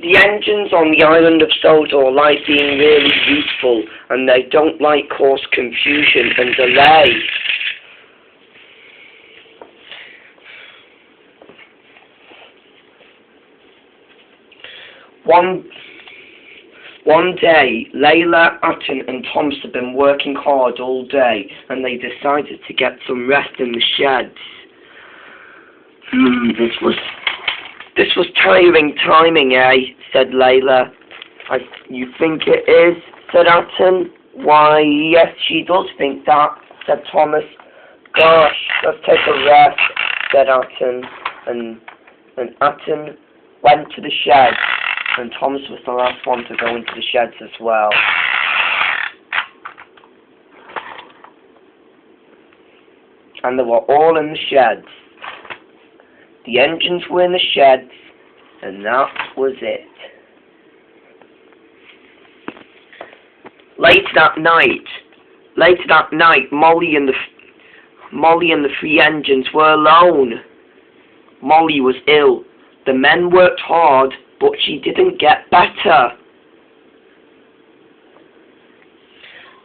The engines on the island of Sodor like being really useful, and they don't like cause confusion and delay. One day, Layla, Atten and Thomas had been working hard all day, and they decided to get some rest in the sheds. This was tiring timing, eh? Said Layla. You think it is? Said Atten. Why, yes, she does think that, said Thomas. Gosh, let's take a rest, said Atten. And Atten went to the shed, and Thomas was the last one to go into the sheds as well. And they were all in the sheds. The engines were in the sheds, and that was it. Later that night, Molly and the three engines were alone. Molly was ill. The men worked hard, but she didn't get better.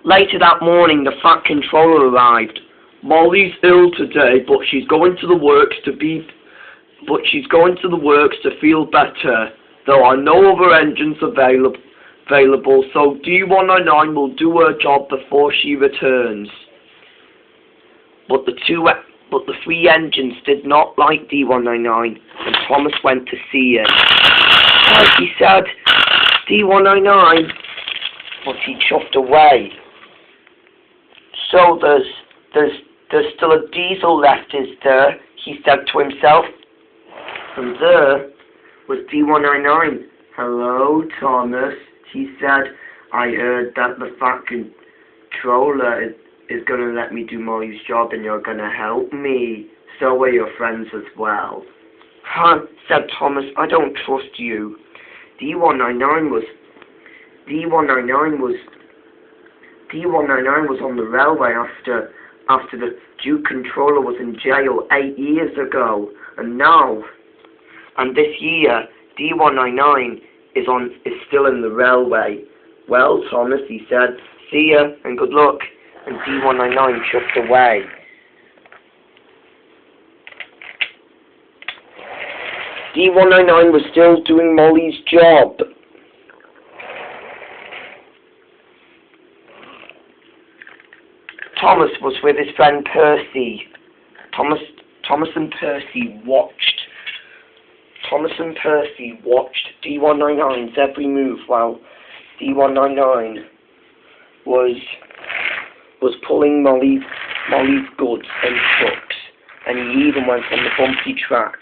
Later that morning, the Fat Controller arrived. Molly's ill today, but she's going to the works to feel better. There are no other engines available, so d199 will do her job before she returns. But the three engines did not like d199, and Thomas went to see it. He said, d199, but he chuffed away. So there's still a diesel left, is there? He said to himself. And there was d199. Hello, Thomas, he said. I heard that the Fat Controller is going to let me do Molly's job, and you're going to help me. So are your friends as well. Huh, said Thomas, I don't trust you. d199 was on the railway after the Duke Controller was in jail 8 years ago, and this year d199 is still in the railway. Well, Thomas, he said, see ya and good luck, and d199 chuffed away. d199 was still doing Molly's job. Thomas was with his friend Percy. Thomas and Percy watched d199's every move while d199 was pulling Molly's goods and trucks, and he even went on the bumpy track.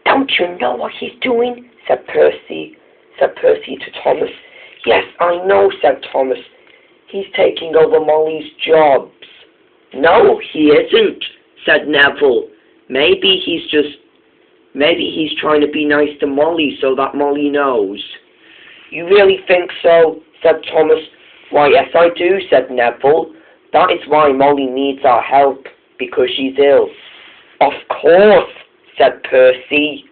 Don't you know what he's doing? said Percy to Thomas. Yes, I know, said Thomas. He's taking over Molly's jobs. No, he isn't, said Neville. Maybe he's trying to be nice to Molly so that Molly knows. You really think so? Said Thomas. Why, yes I do, said Neville. That is why Molly needs our help, because she's ill. Of course, said Percy.